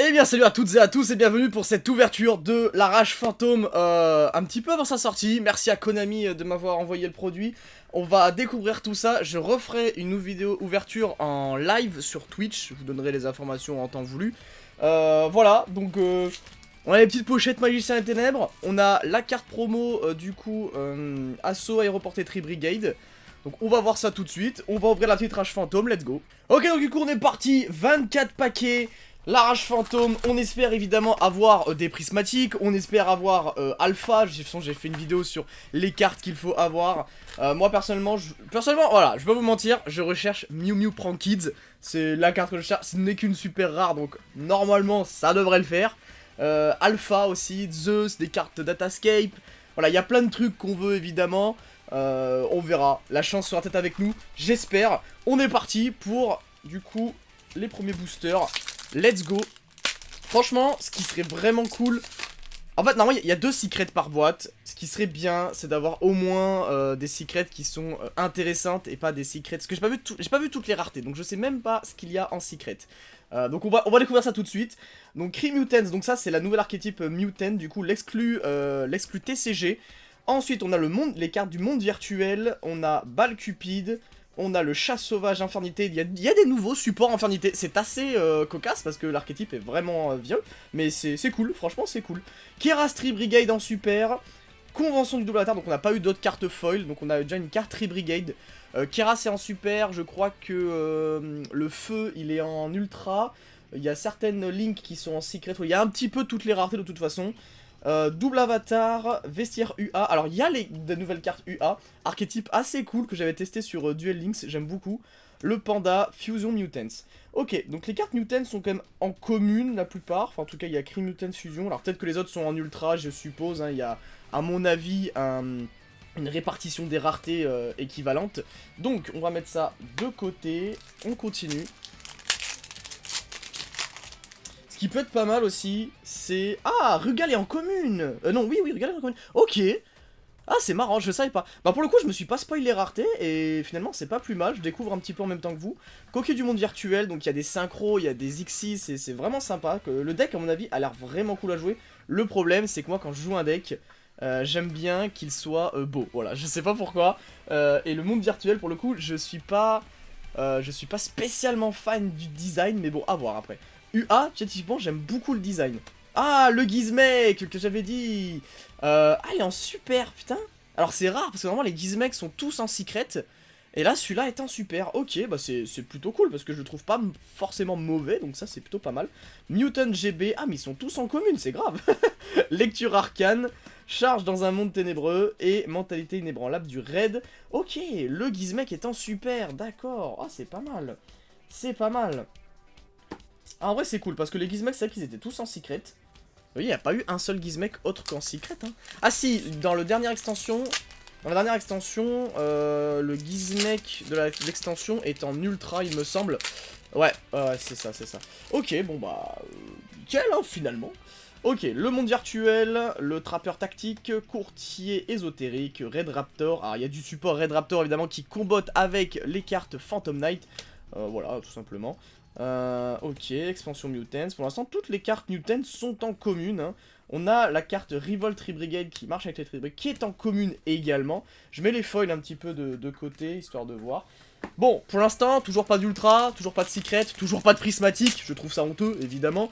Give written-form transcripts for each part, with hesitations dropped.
Eh bien salut à toutes et à tous et bienvenue pour cette ouverture de la Rage Fantôme un petit peu avant sa sortie. Merci à Konami de m'avoir envoyé le produit. On va découvrir tout ça, je referai une vidéo ouverture en live sur Twitch, je vous donnerai les informations en temps voulu. Voilà, donc on a les petites pochettes Magicien des Ténèbres, on a la carte promo Assaut Aéroportétrie Brigade. Donc on va voir ça tout de suite, on va ouvrir la petite Rage Fantôme, let's go. Ok, donc du coup on est parti, 24 paquets. La Rage Fantôme, on espère évidemment avoir des prismatiques, on espère avoir Alpha, de toute façon j'ai fait une vidéo sur les cartes qu'il faut avoir. Moi personnellement, voilà, je vais pas vous mentir, je recherche Mew Mew Prank Kids, c'est la carte que je cherche, ce n'est qu'une super rare, donc normalement ça devrait le faire. Alpha aussi, Zeus, des cartes Datascape, voilà, il y a plein de trucs qu'on veut évidemment, on verra, la chance sera peut-être avec nous, j'espère. On est parti pour, du coup, les premiers boosters. Let's go. Franchement, ce qui serait vraiment cool... En fait, normalement, il y a 2 secrets par boîte. Ce qui serait bien, c'est d'avoir au moins des secrets qui sont intéressantes et pas des secrets... Parce que j'ai pas vu toutes les raretés, donc je sais même pas ce qu'il y a en secret. Donc on va découvrir ça tout de suite. Donc Cree Mutants, donc ça c'est la nouvelle archétype Mutant, du coup l'exclu TCG. Ensuite, on a les cartes du monde virtuel, on a Bal Cupid... On a le chat sauvage Infernité, il y a des nouveaux supports Infernité, c'est assez cocasse parce que l'archétype est vraiment vieux, mais c'est cool, franchement c'est cool. Kerastri Brigade en super, Convention du double avatar, donc on n'a pas eu d'autres cartes foil, donc on a déjà une carte Tree Brigade. Keras est en super, je crois que le feu il est en ultra, il y a certaines links qui sont en secret, il y a un petit peu toutes les raretés de toute façon. Double avatar, vestiaire UA, alors il y a de nouvelles cartes UA, archétype assez cool que j'avais testé sur Duel Links, j'aime beaucoup. Le panda, Fusion Mutants. Ok, donc les cartes Mutants sont quand même en commune la plupart, enfin en tout cas il y a Cree Mutants Fusion, alors peut-être que les autres sont en ultra je suppose, hein. Il y a à mon avis une répartition des raretés équivalente. Donc on va mettre ça de côté, on continue. Ce qui peut être pas mal aussi, c'est... Ah, Rugal est en commune. Non, oui, Rugal est en commune. Ok. Ah, c'est marrant, je savais pas. Bah pour le coup, je me suis pas spoilé les raretés, et finalement, c'est pas plus mal. Je découvre un petit peu en même temps que vous. Coquille du monde virtuel, donc il y a des synchros, il y a des Xyz, et c'est vraiment sympa. Le deck, à mon avis, a l'air vraiment cool à jouer. Le problème, c'est que moi, quand je joue un deck, j'aime bien qu'il soit beau. Voilà, je sais pas pourquoi. Et le monde virtuel, pour le coup, je suis pas spécialement fan du design, mais bon, à voir après. UA, typiquement, j'aime beaucoup le design. Ah, le Gizmek que j'avais dit. Ah, il est en super, putain. Alors c'est rare, parce que normalement les Gizmek sont tous en secret. Et là, celui-là est en super. Ok, bah c'est plutôt cool, parce que je le trouve pas forcément mauvais, donc ça c'est plutôt pas mal. Mutant GB, ah mais ils sont tous en commune, c'est grave. Lecture arcane, charge dans un monde ténébreux, et mentalité inébranlable du raid. Ok, le Gizmek est en super, d'accord. Ah, c'est pas mal. C'est pas mal. Ah, en vrai c'est cool parce que les Gizmek c'est vrai qu'ils étaient tous en secret. Vous voyez, il n'y a pas eu un seul Gizmek autre qu'en secret, hein. Ah si, dans la dernière extension, le Gizmek de l'extension est en ultra il me semble. Ouais, c'est ça, c'est ça. Ok, bon bah, nickel hein, finalement. Ok, le monde virtuel, le trappeur tactique, courtier ésotérique, Red Raptor. Alors il y a du support Red Raptor évidemment qui combotte avec les cartes Phantom Knight. Voilà, tout simplement. Ok, expansion Mutants. Pour l'instant, toutes les cartes Mutants sont en commune, hein. On a la carte Revolt Tree Brigade qui marche avec les Tree Brigade, qui est en commune également. Je mets les foils un petit peu de côté, histoire de voir. Bon, pour l'instant, toujours pas d'ultra, toujours pas de secret, toujours pas de prismatique. Je trouve ça honteux, évidemment.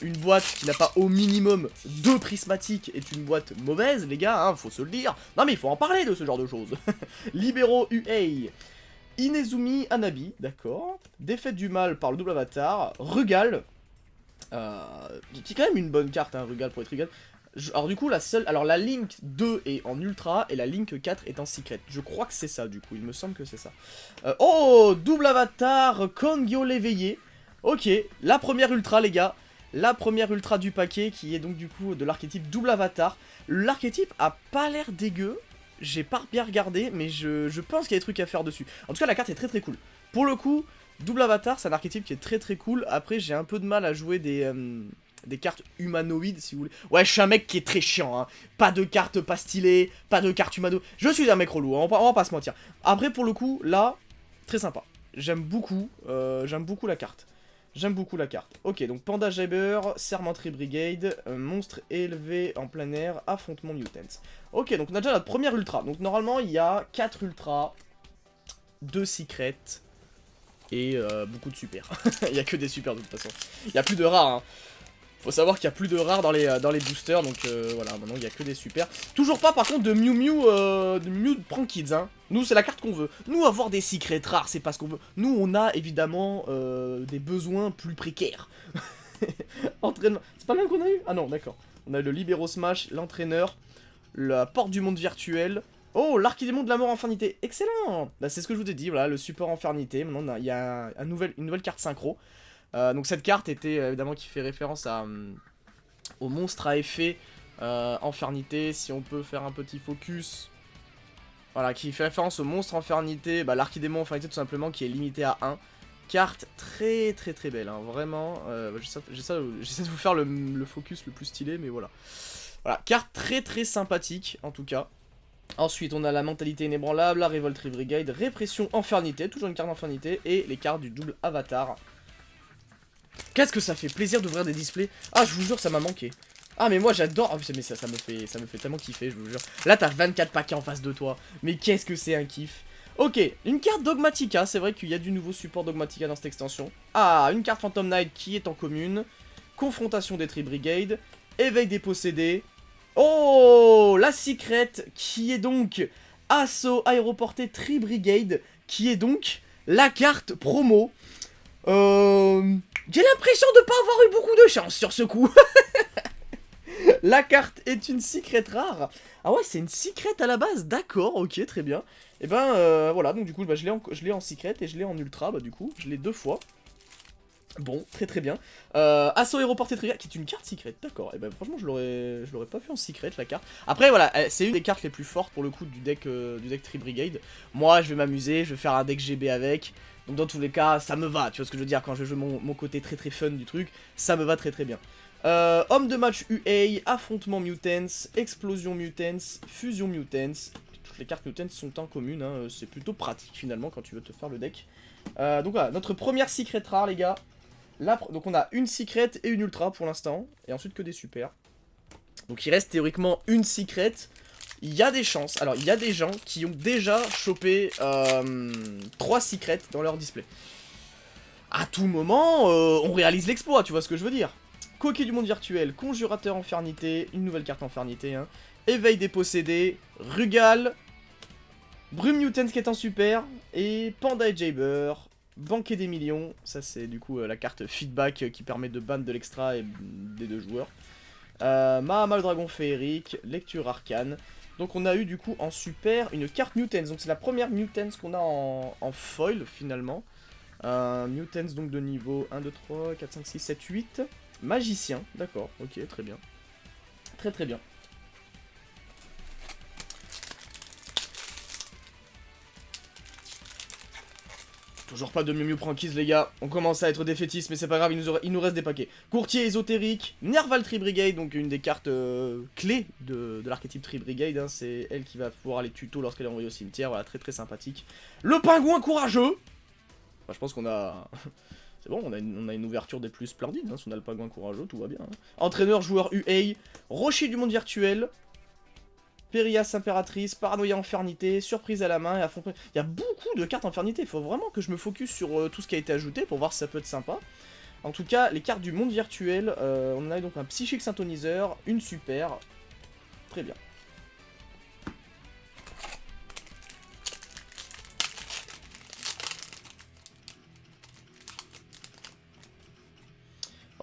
Une boîte qui n'a pas au minimum 2 prismatiques est une boîte mauvaise, les gars, hein, faut se le dire. Non mais il faut en parler de ce genre de choses. Libéraux UA. Inezumi Hanabi, d'accord. Défaite du mal par le double avatar. Rugal. Qui est quand même une bonne carte, hein, Rugal pour être Rugal. Alors du coup, la Link 2 est en ultra et la Link 4 est en secret. Je crois que c'est ça, du coup, il me semble que c'est ça. Oh, double avatar, Kongyo l'éveillé. Ok, la première ultra, les gars. La première ultra du paquet qui est donc du coup de l'archétype double avatar. L'archétype a pas l'air dégueu. J'ai pas bien regardé, mais je pense qu'il y a des trucs à faire dessus. En tout cas, la carte est très très cool. Pour le coup, double avatar, c'est un archétype qui est très très cool. Après, j'ai un peu de mal à jouer des cartes humanoïdes, si vous voulez. Ouais, je suis un mec qui est très chiant, hein. Pas de cartes pas stylées, pas de cartes humano. Je suis un mec relou, hein, on va pas se mentir. Après, pour le coup, là, très sympa. J'aime beaucoup la carte. J'aime beaucoup la carte. Ok, donc Panda Jabber, Sermentry Brigade, monstre élevé en plein air, affrontement Mutants. Ok, donc on a déjà notre première ultra. Donc normalement, il y a 4 ultras, 2 secrets et beaucoup de super. Il y a que des super de toute façon. Il n'y a plus de rares, hein. Faut savoir qu'il n'y a plus de rares dans les boosters, donc voilà, maintenant il n'y a que des super. Toujours pas par contre de Mew Mew, de Mew Prank Kids, hein. Nous c'est la carte qu'on veut. Nous avoir des secrets rares, c'est pas ce qu'on veut. Nous on a évidemment des besoins plus précaires. Entraînement, c'est pas le même qu'on a eu? Ah non, d'accord. On a le Libero Smash, l'entraîneur, la porte du monde virtuel. Oh, l'archidémon de la mort infernité, excellent. Bah, c'est ce que je vous ai dit, voilà, le support infernité. Maintenant il y a une nouvelle carte synchro. Donc cette carte était évidemment qui fait référence à, au monstre à effet infernité. Si on peut faire un petit focus, voilà, qui fait référence au monstre infernité, bah, l'archidémon infernité tout simplement, qui est limité à 1. Carte très très très belle, hein, vraiment. J'essaie de vous faire le focus le plus stylé, mais voilà. Voilà, carte très très sympathique en tout cas. Ensuite, on a la mentalité inébranlable, la révolte brigade, répression infernité, toujours une carte infernité, et les cartes du double avatar. Qu'est-ce que ça fait plaisir d'ouvrir des displays. Ah, je vous jure, ça m'a manqué. Ah, mais moi j'adore. Ah, mais ça me fait tellement kiffer, je vous jure. Là, t'as 24 paquets en face de toi. Mais qu'est-ce que c'est un kiff. Ok, une carte Dogmatica. C'est vrai qu'il y a du nouveau support Dogmatica dans cette extension. Ah, une carte Phantom Knight qui est en commune. Confrontation des Tri Brigade. Éveil des possédés. Oh, la secret qui est donc Assaut aéroporté Tri Brigade. Qui est donc la carte promo. J'ai l'impression de pas avoir eu beaucoup de chance sur ce coup. La carte est une secret rare. Ah ouais, c'est une secret à la base, d'accord, ok, très bien. Et ben voilà, donc du coup, bah, je l'ai en secret et je l'ai en ultra, bah du coup, je l'ai 2 fois. Bon, très très bien. Assaut aéroporté Trigger, qui est une carte secret, d'accord. Et ben franchement, je l'aurais pas vu en secret la carte. Après voilà, c'est une des cartes les plus fortes pour le coup du deck Tri Brigade. Moi, je vais m'amuser, je vais faire un deck GB avec. Donc dans tous les cas, ça me va, tu vois ce que je veux dire, quand je joue mon côté très très fun du truc, ça me va très très bien. Homme de match UA, affrontement Mutants, explosion Mutants, fusion Mutants. Toutes les cartes Mutants sont en commune, hein. C'est plutôt pratique finalement quand tu veux te faire le deck. Donc voilà, notre première secret rare les gars. Là, donc on a une secret et une ultra pour l'instant, et ensuite que des super. Donc il reste théoriquement une secret. Il y a des chances, alors il y a des gens qui ont déjà chopé 3 secrets dans leur display. À tout moment, on réalise l'exploit, tu vois ce que je veux dire. Coquet du monde virtuel, conjurateur infernité, une nouvelle carte infernité, hein. Éveil des possédés, Rugal, Brume Mutant qui est en super, et Panda et Jabber. Banquet des millions, ça c'est du coup la carte feedback qui permet de ban de l'extra et des 2 joueurs. Mahama le dragon féerique, lecture arcane. Donc on a eu du coup en super une carte Mutants, donc c'est la première Mutants qu'on a en foil finalement. Mutants donc de niveau 1, 2, 3, 4, 5, 6, 7, 8. Magicien, d'accord, ok, très bien. Très très bien. Toujours pas de Mew Mew Prankies les gars, on commence à être défaitistes mais c'est pas grave, il nous reste des paquets. Courtier ésotérique, Nerval Tri Brigade, donc une des cartes clés de l'archétype Tri Brigade, hein. C'est elle qui va pouvoir les tutos lorsqu'elle est envoyée au cimetière, voilà, très très sympathique. Le pingouin courageux. Enfin, je pense qu'on a... c'est bon, on a une ouverture des plus splendides, hein. Si on a le pingouin courageux, tout va bien, hein. Entraîneur, joueur UA, Rocher du monde virtuel, Périas impératrice, paranoïa infernité, surprise à la main et affrontement. Il y a beaucoup de cartes infernité, il faut vraiment que je me focus sur tout ce qui a été ajouté pour voir si ça peut être sympa. En tout cas, les cartes du monde virtuel, on a donc un psychique synthoniseur, une super, très bien.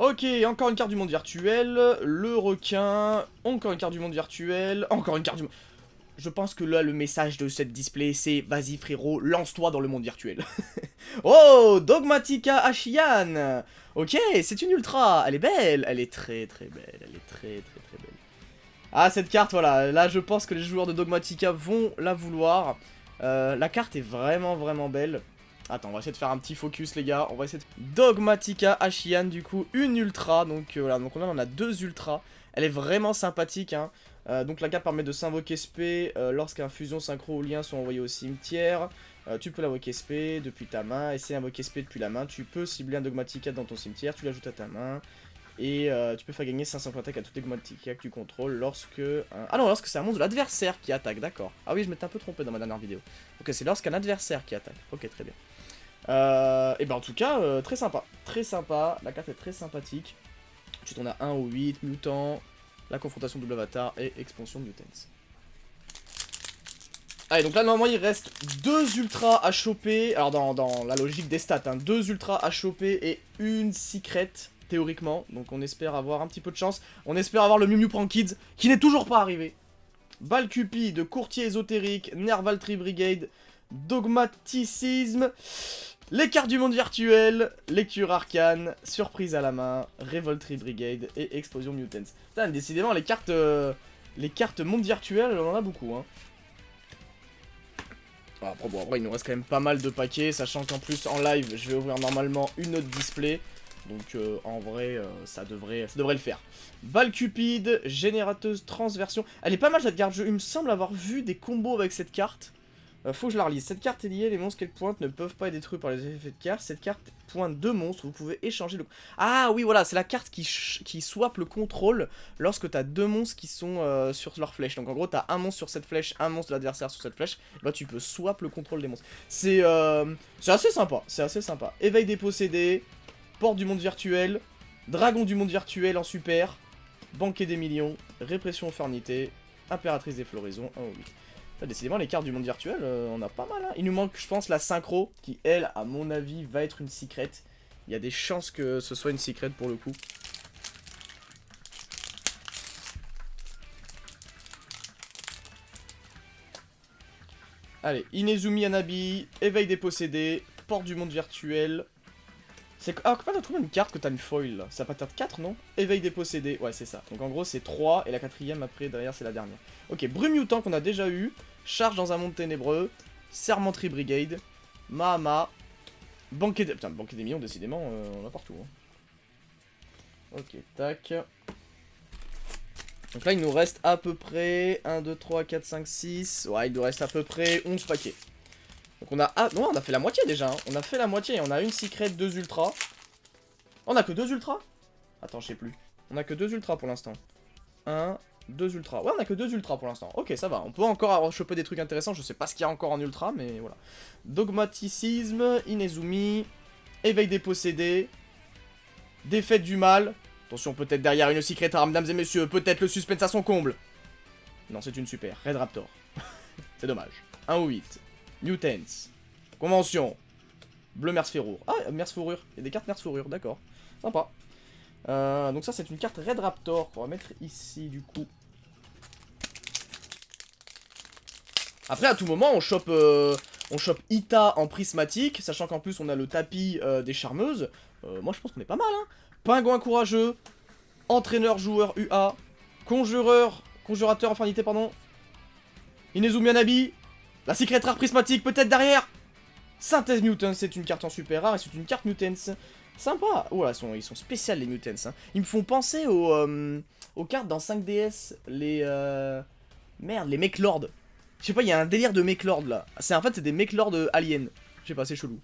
Ok, encore une carte du monde virtuel, le requin, encore une carte du monde virtuel, encore une carte du monde... Je pense que là, le message de cette display, c'est « Vas-y frérot, lance-toi dans le monde virtuel ». Oh, Dogmatica Ashian. Ok, c'est une ultra, elle est belle, elle est très très belle, elle est très très très belle. Ah, cette carte, voilà, là je pense que les joueurs de Dogmatica vont la vouloir. La carte est vraiment vraiment belle. Attends, on va essayer de faire un petit focus les gars, on va essayer de... Dogmatica Ashian du coup, une ultra, donc voilà, donc là on a 2 ultras. Elle est vraiment sympathique, hein. Donc la carte permet de s'invoquer spé lorsqu'un fusion synchro ou lien sont envoyés au cimetière. Tu peux l'invoquer SP depuis ta main, essayer d'invoquer SP depuis la main, tu peux cibler un Dogmatica dans ton cimetière, tu l'ajoutes à ta main, et tu peux faire gagner 500 points d'attaque à tous les Dogmatica que tu contrôles lorsque... Ah non, lorsque c'est un monstre de l'adversaire qui attaque, d'accord. Ah oui, je m'étais un peu trompé dans ma dernière vidéo. Ok, c'est lorsqu'un adversaire qui attaque, ok, très bien. Et ben en tout cas, très sympa, la carte est très sympathique. Tu t'en as 1 au 8, mutant, la confrontation double avatar et expansion mutants. Allez, donc là, normalement, il reste 2 ultras à choper. Alors, dans la logique des stats, hein, 2 ultras à choper et une secret, théoriquement. Donc, on espère avoir un petit peu de chance. On espère avoir le Mew Mew Prankids, qui n'est toujours pas arrivé. Valcupide, Courtier Ésotérique, Nervaltry Brigade, Dogmaticisme, les cartes du monde virtuel, les cures arcanes, Surprise à la main, Revoltry Brigade et Explosion Mutants. Putain, décidément, les cartes monde virtuel, on en a beaucoup, hein. Après, bon, il nous reste quand même pas mal de paquets, sachant qu'en plus, en live, je vais ouvrir normalement une autre display. Donc, en vrai, ça devrait le faire. Valcupide, générateuse transversion. Elle est pas mal, cette carte. Il me semble avoir vu des combos avec cette carte. Faut que je la relise. Cette carte est liée, les monstres qu'elle pointe ne peuvent pas être détruits par les effets de carte. Cette carte pointe 2 monstres, vous pouvez échanger le... Ah oui, voilà, c'est la carte qui swap le contrôle lorsque t'as 2 monstres qui sont sur leur flèche. Donc en gros, t'as un monstre sur cette flèche, un monstre de l'adversaire sur cette flèche. Là, tu peux swap le contrôle des monstres. C'est assez sympa, Éveil des possédés, Porte du monde virtuel, Dragon du monde virtuel en super, Banquet des millions, Répression Infernité, Impératrice des floraisons, 1 au 8. Décidément, les cartes du monde virtuel, on a pas mal, hein. Il nous manque, je pense, la synchro, qui, elle, à mon avis, va être une secret. Il y a des chances que ce soit une secret pour le coup. Allez, Inezumi Hanabi, Éveil des possédés, Porte du monde virtuel. Alors, comment t'as trouvé une carte que t'as une foil, là? Ça va pas être 4, non? Éveil des possédés, ouais, c'est ça. Donc en gros, c'est 3, et la 4ème, après, derrière, c'est la dernière. Ok, Brume Mutant qu'on a déjà eu. Charge dans un monde ténébreux, Sermenterie Brigade, Mahama, Banquet des... Putain, Banquet des millions, décidément, on a partout. Hein. Ok, tac. Donc là, il nous reste à peu près 1, 2, 3, 4, 5, 6... Ouais, il nous reste à peu près 11 paquets. Donc on a... Ah, non, on a fait la moitié déjà. Hein. On a fait la moitié, on a une secret, 2 ultras. On a que 2 ultras? Attends, je sais plus. On a que 2 ultras pour l'instant. 1... 2 ultras. Ouais, on a que 2 ultras pour l'instant. Ok, ça va. On peut encore choper des trucs intéressants. Je sais pas ce qu'il y a encore en ultra, mais voilà. Dogmaticisme, Inezumi, Éveil des possédés, Défaite du mal. Attention, peut-être derrière une secret rare, mesdames et messieurs. Peut-être le suspense à son comble. Non, c'est une super. Red Raptor. C'est dommage. 1 ou 8. Mutants. Convention. Bleu Merce Fourrure. Ah, Merce Fourrure. Il y a des cartes Merce Fourrure, d'accord. Sympa. Donc ça, c'est une carte Red Raptor qu'on va mettre ici, du coup. Après, à tout moment, on chope Ita en prismatique, sachant qu'en plus, on a le tapis des charmeuses. Moi, je pense qu'on est pas mal, hein. Pingouin courageux, entraîneur joueur UA, conjurateur infernité, pardon. Inezumi Hanabi, la secret rare prismatique, peut-être derrière. Synthèse Mutants, c'est une carte en super rare et c'est une carte Mutants. Sympa. Oh là, ils sont spéciales les Mutants. Hein. Ils me font penser aux cartes dans 5DS, les... Merde, les Mechlord. Je sais pas, il y a un délire de Mechlord là. En fait, c'est des Mechlord aliens. Je sais pas, c'est chelou.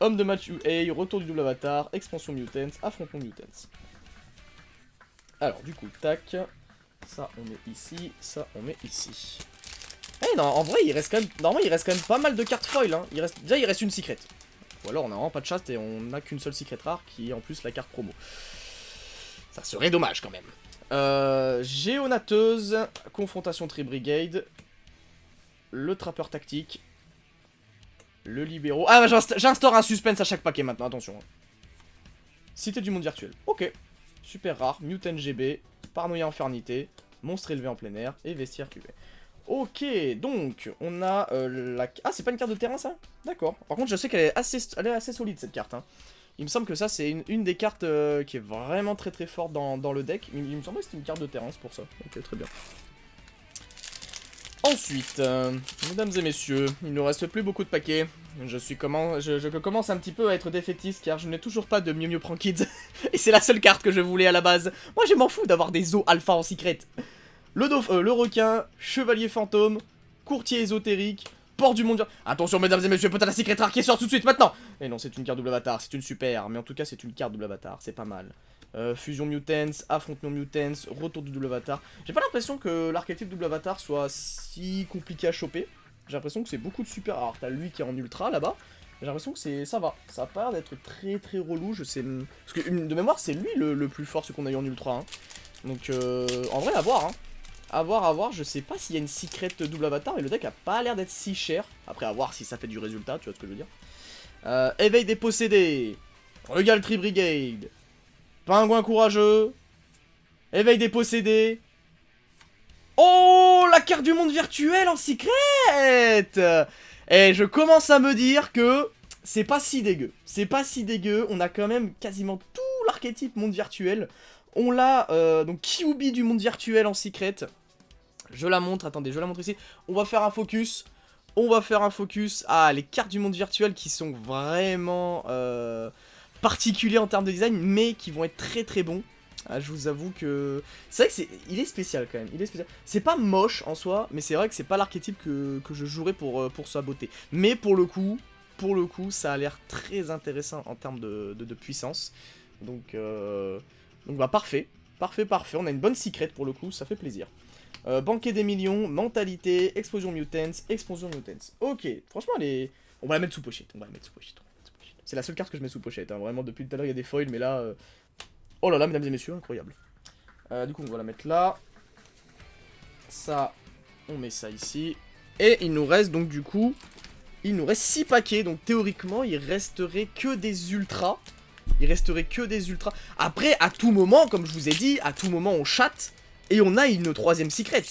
Homme de match UA, retour du double avatar, expansion Mutants, affrontement Mutants. Alors, du coup, tac. Ça, on met ici. Ça, on met ici. Eh non, en vrai, il reste quand même... Normalement, il reste quand même pas mal de cartes foil. Hein. Déjà, il reste une secret. Ou alors, on a vraiment pas de chaste et on n'a qu'une seule secret rare qui est en plus la carte promo. Ça serait dommage quand même. Géonateuse, confrontation Tri-Brigade, le trappeur tactique, le libéraux. Ah, j'instaure un suspense à chaque paquet maintenant, attention. Cité du monde virtuel, ok. Super rare, Mutant GB, Paranoïa Infernité, monstre élevé en plein air et vestiaire QV. Ok, donc on a la... Ah, c'est pas une carte de terrain ça? D'accord. Par contre, je sais qu'elle est assez solide cette carte. Hein. Il me semble que ça, c'est une des cartes qui est vraiment très très forte dans le deck. Il me semblait que c'était une carte de terrain, c'est pour ça. Ok, très bien. Ensuite, mesdames et messieurs, il ne nous reste plus beaucoup de paquets. Je commence un petit peu à être défaitiste car je n'ai toujours pas de Mew Mew Prankids. Et c'est la seule carte que je voulais à la base. Moi, je m'en fous d'avoir des os alpha en secret. Le requin, chevalier fantôme, courtier ésotérique, Porte du monde. Attention, mesdames et messieurs, peut-être la secret rare qui sort tout de suite maintenant. Et non, c'est une carte double avatar, c'est une super. Mais en tout cas, c'est une carte double avatar, c'est pas mal. Fusion Mutants, affrontement Mutants, retour du double avatar. J'ai pas l'impression que l'archétype double avatar soit si compliqué à choper. J'ai l'impression que c'est beaucoup de super. Alors, t'as lui qui est en ultra là-bas. J'ai l'impression que ça va. Ça a pas l'air d'être très très relou. Je sais. Parce que de mémoire, c'est lui le plus fort, ce qu'on a eu en ultra. Hein. Donc, en vrai, à voir. Hein. À voir, je sais pas s'il y a une secret double avatar, mais le deck a pas l'air d'être si cher. Après, à voir si ça fait du résultat, tu vois ce que je veux dire. Éveil des possédés. Regaltree Brigade. Pingouin courageux. Éveil des possédés. Oh, la carte du monde virtuel en secret. Et je commence à me dire que c'est pas si dégueu. C'est pas si dégueu, on a quand même quasiment tout l'archétype monde virtuel. On l'a, donc Kyuubi du monde virtuel en secret. Je la montre, attendez, je la montre ici. On va faire un focus. Ah, les cartes du monde virtuel qui sont vraiment particuliers en termes de design, mais qui vont être très très bons. Ah, je vous avoue que... C'est vrai que il est spécial quand même, il est spécial. C'est pas moche en soi, mais c'est vrai que c'est pas l'archétype que je jouerais pour sa beauté. Mais pour le coup, ça a l'air très intéressant en termes de puissance. Donc bah parfait, on a une bonne secret pour le coup, ça fait plaisir. Banquet des millions, mentalité, explosion mutants. Ok, franchement on va la mettre sous pochette, C'est la seule carte que je mets sous pochette, hein. Vraiment depuis tout à l'heure il y a des foils, mais là... Oh là là, mesdames et messieurs, incroyable. Du coup, on va la mettre là. Ça, on met ça ici. Et il nous reste donc du coup... Il nous reste 6 paquets, donc théoriquement, il resterait que des ultras. Après, à tout moment, comme je vous ai dit, à tout moment, on chatte. Et on a une troisième secret.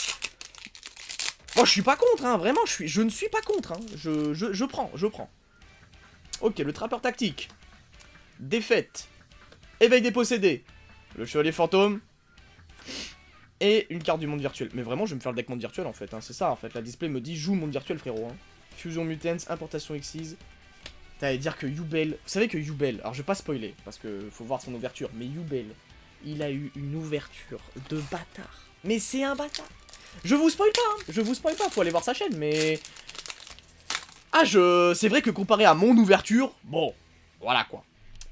Moi, je suis pas contre, hein, vraiment, je ne suis pas contre. Hein. Je prends. Ok, le trappeur tactique. Défaite. Éveil des possédés. Le chevalier fantôme. Et une carte du monde virtuel. Mais vraiment, je vais me faire le deck monde virtuel, en fait. Hein. C'est ça, en fait. La display me dit, joue monde virtuel, frérot. Hein. Fusion Mutants, importation Xyz. T'allais dire que Yubel... Vous savez que Yubel... Alors, je vais pas spoiler, parce que faut voir son ouverture. Mais Yubel, il a eu une ouverture de bâtard. Mais c'est un bâtard. Je vous spoil pas, faut aller voir sa chaîne, mais... Ah, c'est vrai que comparé à mon ouverture, bon, voilà quoi.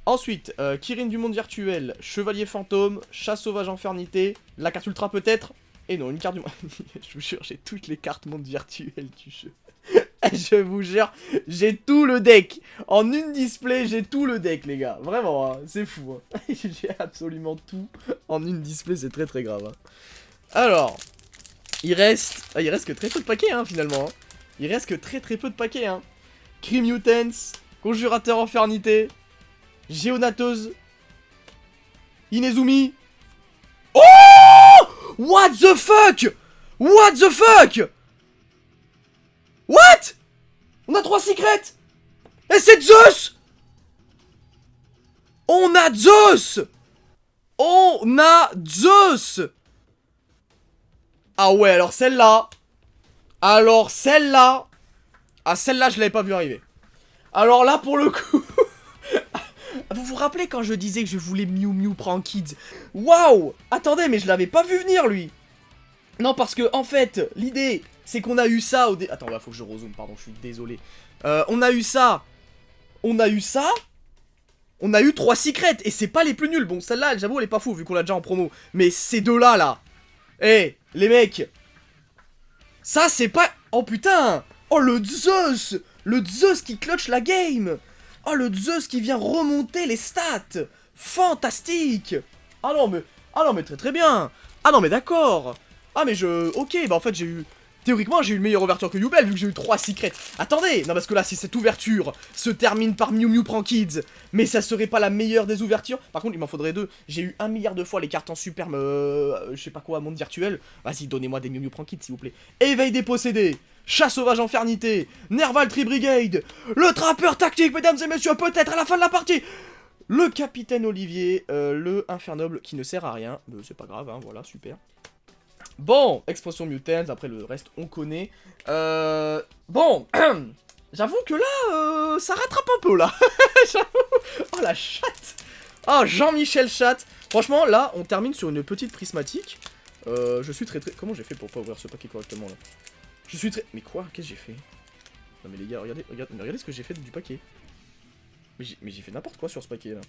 Ensuite, Kirin du monde virtuel, Chevalier fantôme, Chat sauvage infernité, la carte ultra peut-être, et non, une carte du monde... Je vous jure, j'ai toutes les cartes monde virtuel du jeu. Je vous jure, j'ai tout le deck. En une display, j'ai tout le deck, les gars. Vraiment, hein, c'est fou. Hein. J'ai absolument tout en une display, c'est très très grave. Hein. Alors, il reste que très peu de paquets, hein, finalement. Hein. Il reste que très peu de paquets, hein. Crime Mutants, Conjurateur Infernité, Géonateuse, Inezumi. Oh! What the fuck? What the fuck? What? On a 3 secrets. Et c'est Zeus. On a Zeus. Ah ouais, alors celle-là. Ah, celle-là, je l'avais pas vu arriver. Alors là, pour le coup... Vous vous rappelez quand je disais que je voulais Mew Mew prend Kids? Waouh! Attendez, mais je l'avais pas vu venir, lui. Non, parce que, en fait, l'idée, c'est qu'on a eu ça au... Attends, bah, faut que je rezoome, pardon, je suis désolé. On a eu ça. On a eu 3 secrets, et c'est pas les plus nuls. Bon, celle-là, j'avoue, elle est pas fou, vu qu'on l'a déjà en promo. Mais ces deux-là, là... Eh, les mecs... Ça, c'est pas... Oh, putain! Oh, le Zeus! Le Zeus qui clutch la game! Oh, le Zeus qui vient remonter les stats! Fantastique! Ah non, mais très très bien! Ah non, mais d'accord! Ah, mais ok, bah en fait, j'ai eu... Théoriquement, j'ai eu une meilleure ouverture que Yubel, vu que j'ai eu 3 secrets. Attendez! Non, parce que là, si cette ouverture se termine par Mew Mew prend Kids, mais ça serait pas la meilleure des ouvertures. Par contre, il m'en faudrait 2. J'ai eu 1 milliard de fois les cartes en superbe, je sais pas quoi, monde virtuel. Vas-y, donnez-moi des Mew Mew prend Kids, s'il vous plaît. Éveil des possédés! Chat sauvage infernité, Nervaltry Brigade, le trappeur tactique, mesdames et messieurs, peut-être à la fin de la partie, le capitaine Olivier, le infernoble qui ne sert à rien, mais c'est pas grave, hein, voilà, super. Bon, expression mutants, après le reste on connaît. Bon, j'avoue que là, ça rattrape un peu là. Oh la chatte. Oh Jean-Michel chatte. Franchement là, on termine sur une petite prismatique. Je suis très... Comment j'ai fait pour pas ouvrir ce paquet correctement là? Je suis très... Mais quoi? Qu'est-ce que j'ai fait? Non mais les gars, regardez ce que j'ai fait du paquet. Mais j'ai fait n'importe quoi sur ce paquet là.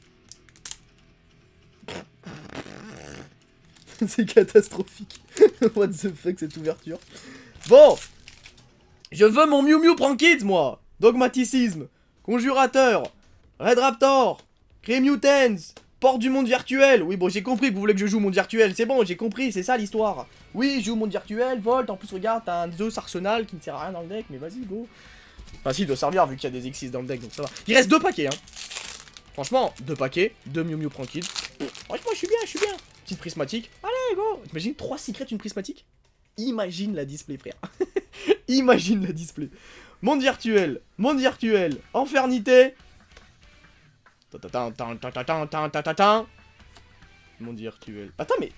C'est catastrophique. What the fuck cette ouverture. Bon, je veux mon Mew Mew Prankids moi. Dogmaticisme, Conjurateur, Red Raptor, Cremutens, Porte du monde virtuel. Oui bon j'ai compris que vous voulez que je joue au monde virtuel. C'est bon j'ai compris, c'est ça l'histoire. Oui je joue au monde virtuel, Volt, en plus regarde t'as un Zeus Arsenal qui ne sert à rien dans le deck. Mais vas-y go. Enfin si il doit servir vu qu'il y a des X6 dans le deck donc ça va. Il reste 2 paquets hein. Franchement 2 paquets, 2 Mew Mew Prankids. Franchement je suis bien. Petite prismatique. Allez go. T'imagines 3 secrets une prismatique. Imagine la display frère. Imagine la display. Monde virtuel, Infernité. Monde virtuel. Attends mais...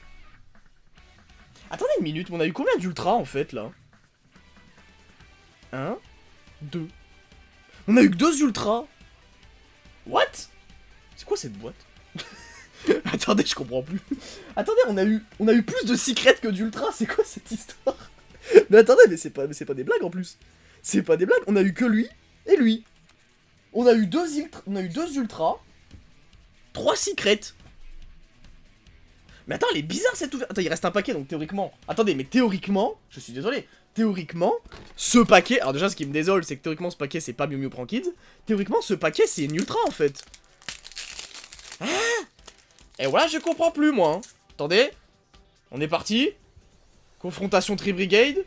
Attendez une minute, on a eu combien d'ultra en fait là? 1, 2. On a eu que 2 ultras. What? C'est quoi cette boîte? Attendez, je comprends plus. Attendez, on a eu plus de secrets que d'ultra, c'est quoi cette histoire? Mais attendez, mais c'est pas des blagues en plus. C'est pas des blagues, on a eu que lui et lui. On a eu 2 ultras, 3 secrets. Mais attends, elle est bizarre cette ouverture. Attends, il reste un paquet donc théoriquement. Attendez, mais théoriquement, je suis désolé. Théoriquement, ce paquet. Alors déjà, ce qui me désole, c'est que théoriquement, ce paquet, c'est pas Mew Mew Prankids. Théoriquement, ce paquet, c'est une ultra en fait. Ah! Et voilà, je comprends plus moi. Hein. Attendez. On est parti. Confrontation Tri-Brigade.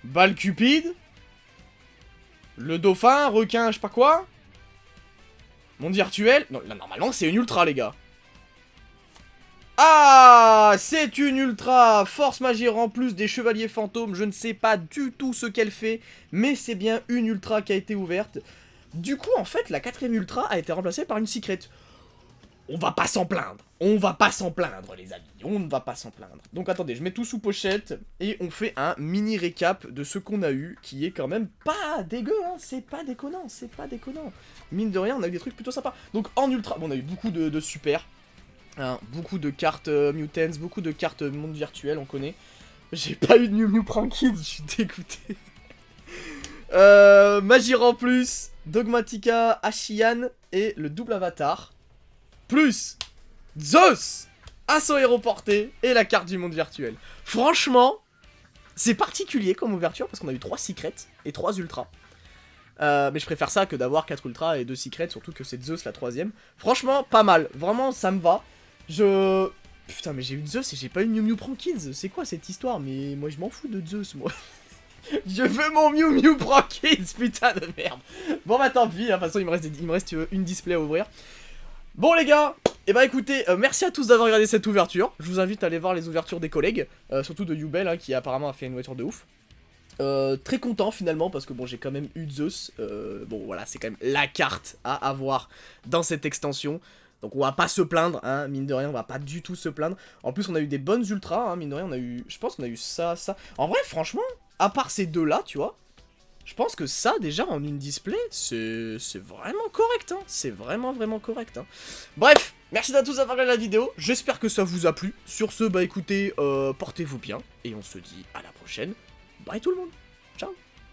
Balle Cupide. Le dauphin, requin, je sais pas quoi. Monde virtuel. Non, là, normalement, c'est une ultra, les gars. Ah, c'est une ultra. Force magique en plus des chevaliers fantômes. Je ne sais pas du tout ce qu'elle fait. Mais c'est bien une ultra qui a été ouverte. Du coup, en fait, la 4ème ultra a été remplacée par une secret. On va pas s'en plaindre. On va pas s'en plaindre, les amis. On ne va pas s'en plaindre. Donc attendez, je mets tout sous pochette et on fait un mini récap de ce qu'on a eu, qui est quand même pas dégueu, hein. C'est pas déconnant, c'est pas déconnant. Mine de rien, on a eu des trucs plutôt sympas. Donc en ultra, bon, on a eu beaucoup de super. Hein, beaucoup de cartes Mutants, beaucoup de cartes monde virtuel, on connaît. J'ai pas eu de Mew Mew Prankids, je suis dégoûté. Magir en plus, Dogmatika, Ashian et le double avatar. Plus Zeus, Assaut aéroporté et la carte du monde virtuel. Franchement, c'est particulier comme ouverture parce qu'on a eu 3 secrets et 3 ultras. Mais je préfère ça que d'avoir 4 ultras et 2 secrets, surtout que c'est Zeus la 3ème. Franchement, pas mal. Vraiment, ça me va. Putain, mais j'ai eu Zeus et j'ai pas eu Mew Mew Prankids. C'est quoi cette histoire? Mais moi, je m'en fous de Zeus, moi. Je veux mon Mew Mew Prankids, putain de merde. Bon, bah tant pis, hein. De toute façon, il me reste une display à ouvrir. Bon les gars, et bah écoutez, merci à tous d'avoir regardé cette ouverture. Je vous invite à aller voir les ouvertures des collègues, surtout de Yubel hein, qui apparemment a fait une ouverture de ouf. Très content finalement parce que bon j'ai quand même eu Zeus, bon voilà c'est quand même la carte à avoir dans cette extension. Donc on va pas se plaindre, hein, mine de rien on va pas du tout se plaindre. En plus on a eu des bonnes ultras, hein, mine de rien on a eu, je pense qu'on a eu ça. En vrai franchement, à part ces deux là tu vois. Je pense que ça, déjà, en une display, c'est vraiment correct, hein. C'est vraiment correct, hein. Bref, merci à tous d'avoir regardé la vidéo. J'espère que ça vous a plu. Sur ce, bah écoutez, portez-vous bien. Et on se dit à la prochaine. Bye tout le monde. Ciao.